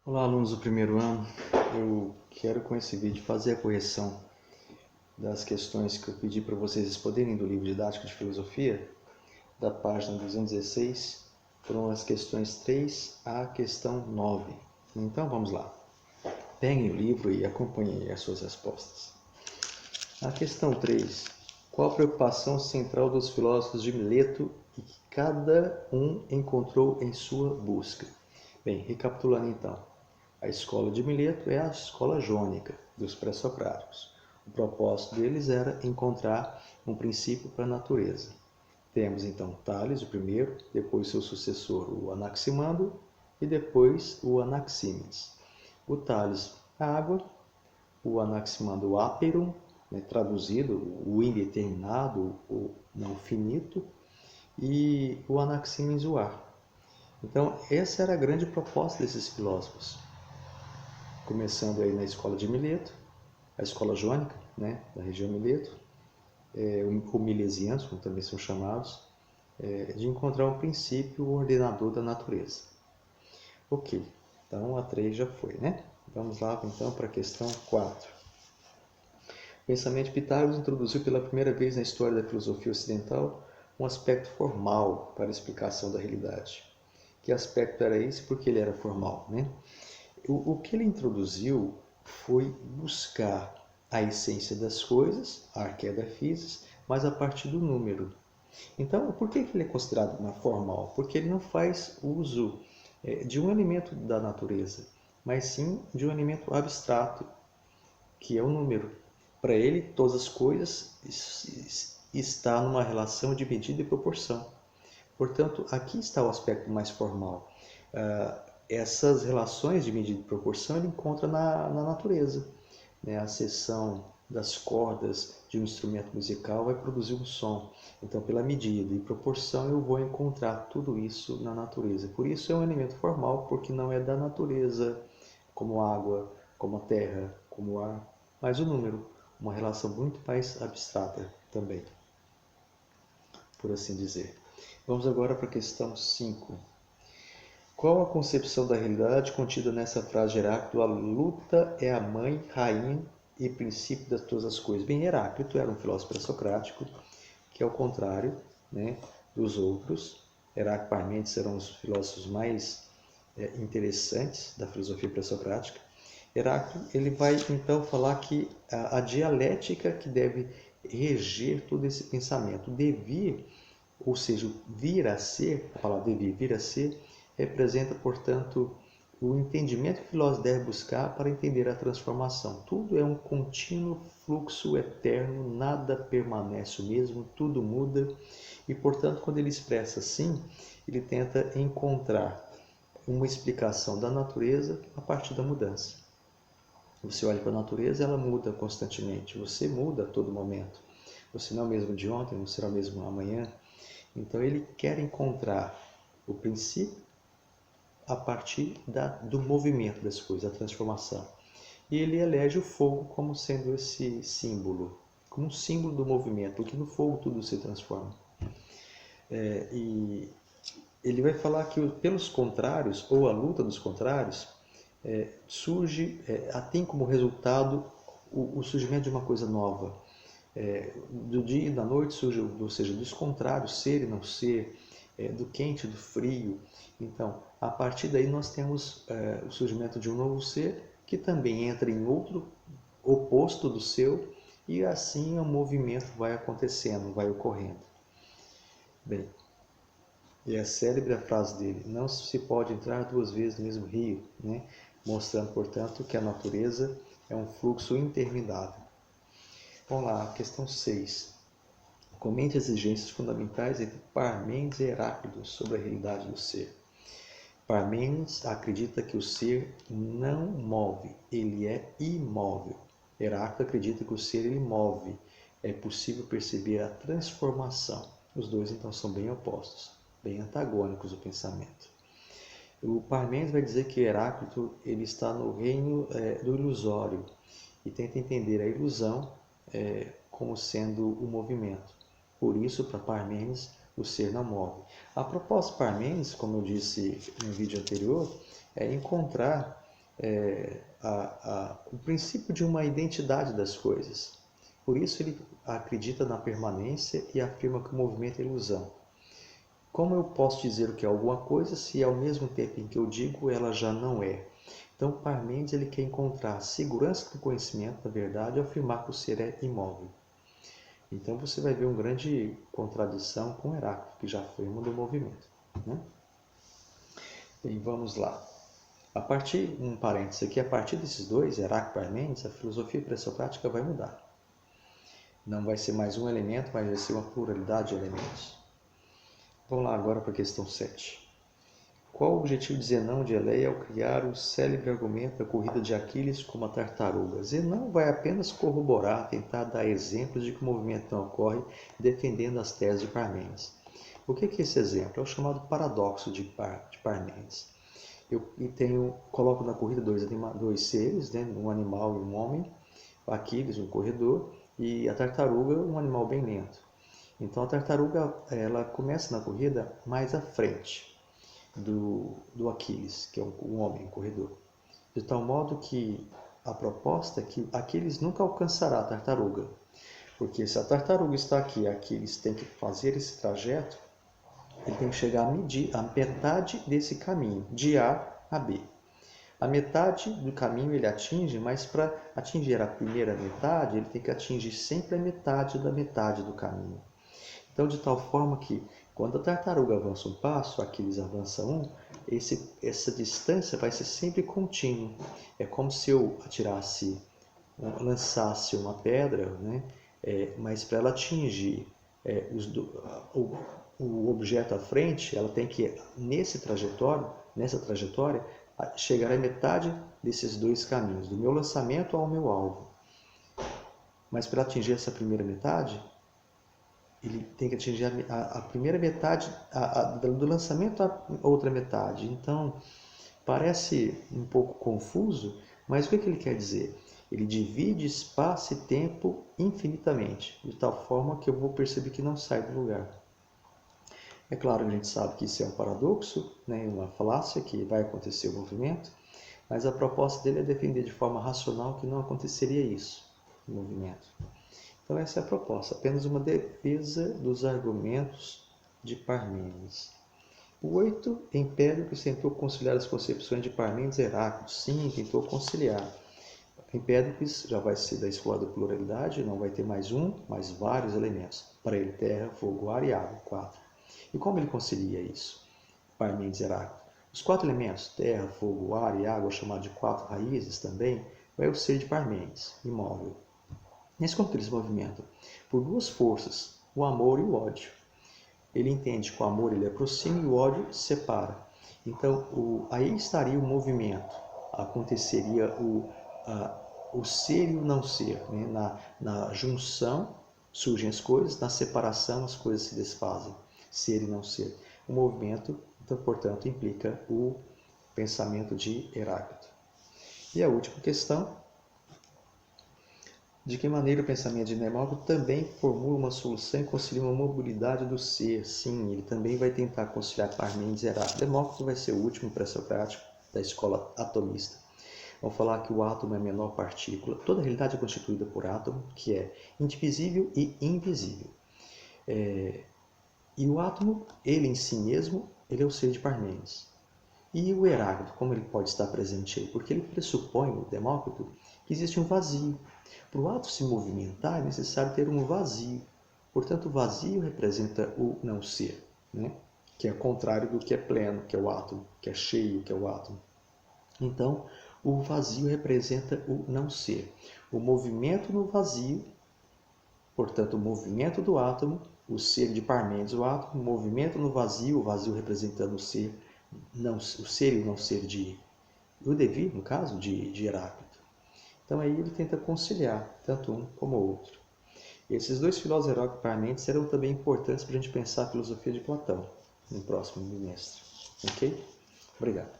Olá, alunos do primeiro ano. Eu quero com esse vídeo fazer a correção das questões que eu pedi para vocês responderem do livro didático de filosofia, da página 216, foram as questões 3 à questão 9. Então vamos lá. Peguem o livro e acompanhem as suas respostas. A questão 3. Qual a preocupação central dos filósofos de Mileto e que cada um encontrou em sua busca? Bem, recapitulando então. A escola de Mileto é a escola jônica dos pré-socráticos. O propósito deles era encontrar um princípio para a natureza. Temos então Tales, o primeiro, depois seu sucessor, o Anaximandro, e depois o Anaxímenes. O Tales, a água, o Anaximandro, o áperon, traduzido, o indeterminado, o não finito, e o Anaxímenes, o ar. Então, essa era a grande proposta desses filósofos. Começando aí na escola de Mileto, a escola jônica, da região Mileto, ou milesianos, como também são chamados, de encontrar um princípio ordenador da natureza. Ok, então a 3 já foi, né? Vamos lá então para a questão 4. O pensamento de Pitágoras introduziu pela primeira vez na história da filosofia ocidental um aspecto formal para a explicação da realidade. Que aspecto era esse? Porque ele era formal, né? O que ele introduziu foi buscar a essência das coisas, a arqué da physis, mas a partir do número. Então, por que ele é considerado formal? Porque ele não faz uso de um elemento da natureza, mas sim de um elemento abstrato, que é o número. Para ele, todas as coisas estão numa relação de medida e proporção. Portanto, aqui está o aspecto mais formal. Essas relações de medida e proporção ele encontra na natureza. A seção das cordas de um instrumento musical vai produzir um som. Então, pela medida e proporção, eu vou encontrar tudo isso na natureza. Por isso é um elemento formal, porque não é da natureza, como a água, como a terra, como o ar, mas o número, uma relação muito mais abstrata também, por assim dizer. Vamos agora para a questão 5. Qual a concepção da realidade contida nessa frase de Heráclito? A luta é a mãe, rainha e princípio de todas as coisas. Bem, Heráclito era um filósofo pré-socrático, que é o contrário, dos outros. Heráclito e Parmênides eram os filósofos mais interessantes da filosofia pré-socrática. Heráclito ele vai então falar que a dialética que deve reger todo esse pensamento, devir, ou seja, vir a ser, a palavra devir, vir a ser, representa, portanto, o entendimento que o filósofo deve buscar para entender a transformação. Tudo é um contínuo fluxo eterno, nada permanece o mesmo, tudo muda e, portanto, quando ele expressa assim, ele tenta encontrar uma explicação da natureza a partir da mudança. Você olha para a natureza, ela muda constantemente, você muda a todo momento. Você não é o mesmo de ontem, não será o mesmo amanhã. Então ele quer encontrar o princípio a partir do movimento das coisas, da transformação. E ele elege o fogo como sendo esse símbolo, como um símbolo do movimento, porque no fogo tudo se transforma. E ele vai falar que pelos contrários, ou a luta dos contrários, tem como resultado o surgimento de uma coisa nova. Do dia e da noite surge, ou seja, dos contrários, ser e não ser, do quente e do frio. Então, a partir daí nós temos o surgimento de um novo ser que também entra em outro oposto do seu e assim o movimento vai acontecendo, vai ocorrendo. Bem, e é célebre a frase dele: não se pode entrar duas vezes no mesmo rio, mostrando, portanto, que a natureza é um fluxo interminável. Vamos lá, questão 6. Comente as exigências fundamentais entre Parmênides e Heráclito sobre a realidade do ser. Parmênides acredita que o ser não move, ele é imóvel. Heráclito acredita que o ser ele move, é possível perceber a transformação. Os dois então são bem opostos, bem antagônicos o pensamento. O Parmênides vai dizer que Heráclito ele está no reino do ilusório e tenta entender a ilusão como sendo o movimento. Por isso, para Parmênides, o ser não move. A proposta de Parmênides, como eu disse no vídeo anterior, é encontrar o princípio de uma identidade das coisas. Por isso ele acredita na permanência e afirma que o movimento é ilusão. Como eu posso dizer o que é alguma coisa se ao mesmo tempo em que eu digo ela já não é? Então Parmênides ele quer encontrar a segurança do conhecimento da verdade e afirmar que o ser é imóvel. Então você vai ver uma grande contradição com Heráclito, que já afirma do movimento, né? E vamos lá. Um parênteses aqui, a partir desses dois, Heráclito e Parmênides, a filosofia pré-socrática vai mudar. Não vai ser mais um elemento, mas vai ser uma pluralidade de elementos. Vamos lá agora para a questão 7. Qual o objetivo de Zenão de Eleia ao criar o célebre argumento da corrida de Aquiles como a tartaruga? Zenão vai apenas corroborar, tentar dar exemplos de que o movimento não ocorre, defendendo as teses de Parmênides. O que é esse exemplo? É o chamado paradoxo de Parmênides. Coloco na corrida dois seres, né? Um animal e um homem, Aquiles, um corredor, e a tartaruga, um animal bem lento. Então a tartaruga ela começa na corrida mais à frente do Aquiles, que é um homem, um corredor. De tal modo que a proposta é que Aquiles nunca alcançará a tartaruga. Porque se a tartaruga está aqui, Aquiles tem que fazer esse trajeto, ele tem que chegar a medir a metade desse caminho, de A a B. A metade do caminho ele atinge, mas para atingir a primeira metade, ele tem que atingir sempre a metade do caminho. Então, de tal forma que, quando a tartaruga avança um passo, Aquiles avança um, essa distância vai ser sempre contínua. É como se eu lançasse uma pedra, né? Mas para ela atingir o objeto à frente, ela tem que, nessa trajetória, chegar à metade desses dois caminhos, do meu lançamento ao meu alvo. Mas para atingir essa primeira metade, ele tem que atingir a primeira metade do lançamento à outra metade. Então, parece um pouco confuso, mas o que ele quer dizer? Ele divide espaço e tempo infinitamente, de tal forma que eu vou perceber que não sai do lugar. É claro que a gente sabe que isso é um paradoxo, né, uma falácia, que vai acontecer o movimento, mas a proposta dele é defender de forma racional que não aconteceria isso no movimento. Então essa é a proposta, apenas uma defesa dos argumentos de Parmênides. O 8, Empédocles tentou conciliar as concepções de Parmênides e Heráclito. Sim, tentou conciliar. Empédocles já vai ser da escola da pluralidade, não vai ter mais um, mas vários elementos. Para ele, terra, fogo, ar e água, 4. E como ele concilia isso? Parmênides e Heráclito. Os 4 elementos, terra, fogo, ar e água, chamados de 4 raízes também, vai o ser de Parmênides, imóvel. Nesse como que eles se movimentam? Por duas forças, o amor e o ódio. Ele entende que o amor ele aproxima e o ódio separa. Então, aí estaria o movimento. Aconteceria o ser e o não ser. Né? Na junção surgem as coisas, na separação as coisas se desfazem. Ser e não ser. O movimento, então, portanto, implica o pensamento de Heráclito. E a última questão. De que maneira o pensamento de Demócrito também formula uma solução e concilia uma mobilidade do ser? Sim, ele também vai tentar conciliar Parmênides e Heráclito. Demócrito vai ser o último pré-socrático da escola atomista. Vamos falar que o átomo é a menor partícula. Toda a realidade é constituída por átomo, que é indivisível e invisível. E o átomo, ele em si mesmo, ele é o ser de Parmênides. E o Heráclito, como ele pode estar presente aí? Porque ele pressupõe, o Demócrito, que existe um vazio. Para o átomo se movimentar, é necessário ter um vazio. Portanto, o vazio representa o não ser, né? Que é o contrário do que é pleno, que é o átomo, que é cheio, que é o átomo. Então, o vazio representa o não ser. O movimento no vazio, portanto, o movimento do átomo, o ser de Parmênides, o átomo, o movimento no vazio, o vazio representando o ser, o ser e o não ser de Eudevir, no caso, de Heráclito. Então aí ele tenta conciliar tanto um como o outro. E esses dois filósofos, Heráclito e Parmênides, serão também importantes para a gente pensar a filosofia de Platão no próximo bimestre. Ok? Obrigado.